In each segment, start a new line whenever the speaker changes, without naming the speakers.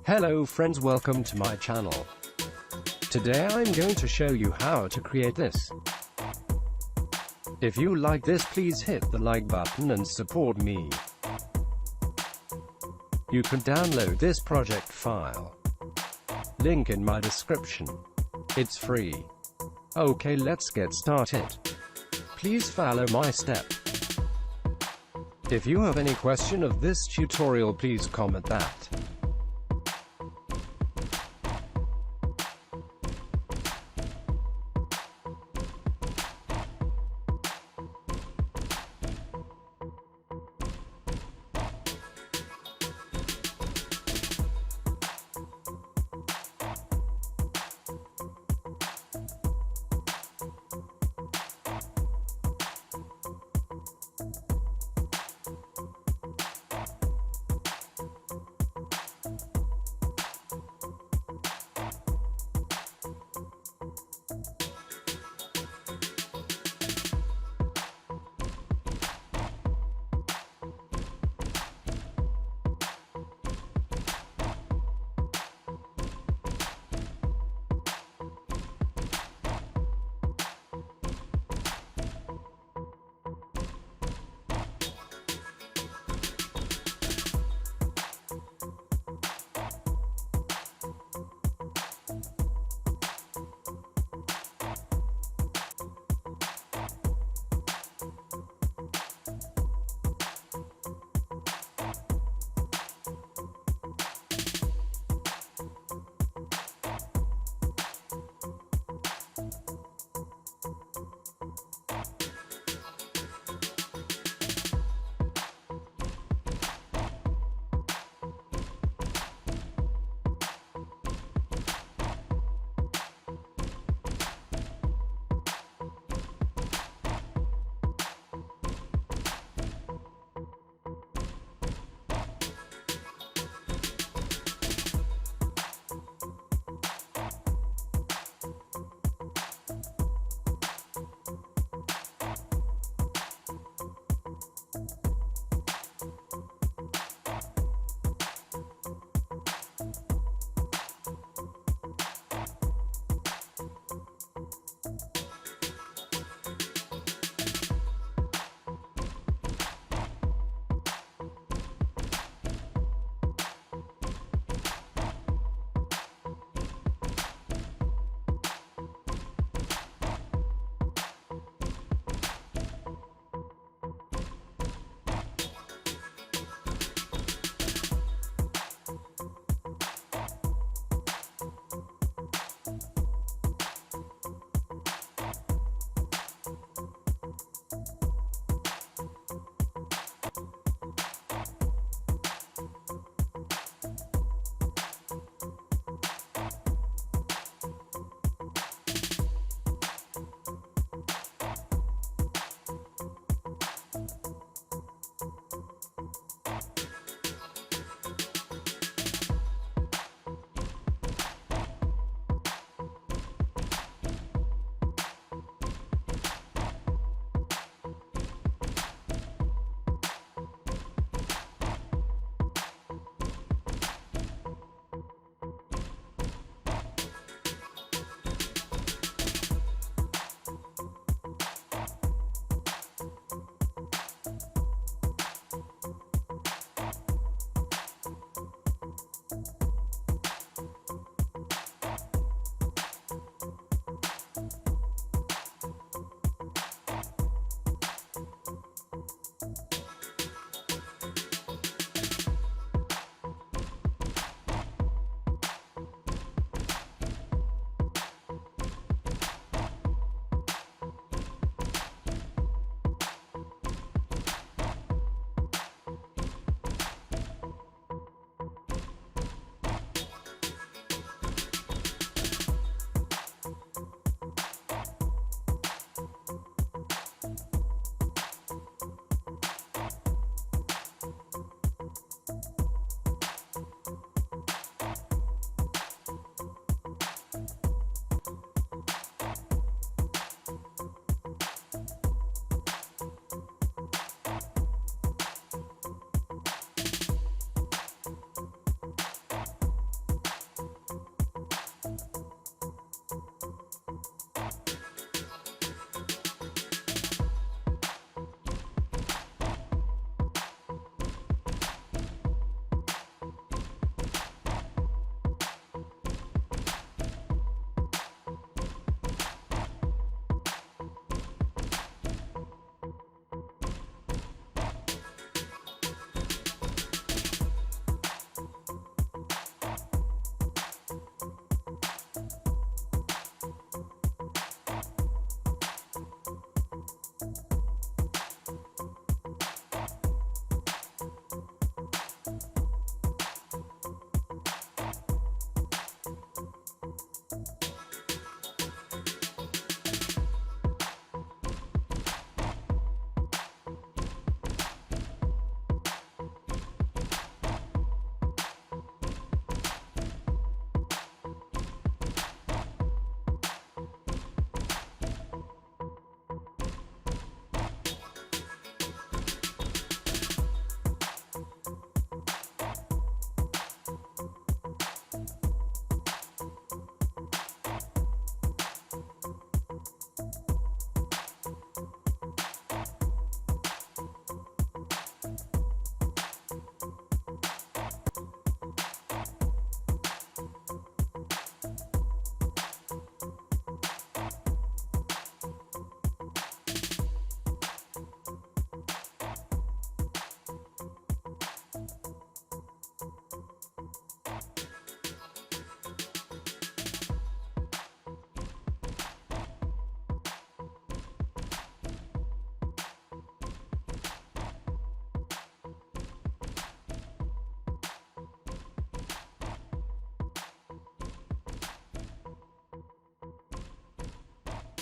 Hello friends, welcome to my channel. Today I'm going to show you how to create this. If you like this, please hit the like button and support me. You can download this project file. Link in my description. It's free. Okay, let's get started. Please follow my step. If you have any question of this tutorial, please comment that.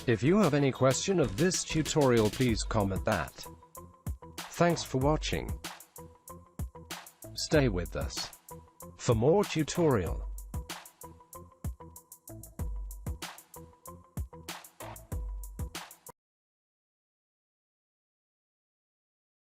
If you have any question of this tutorial, please comment that. Thanks for watching. Stay with us for more tutorial.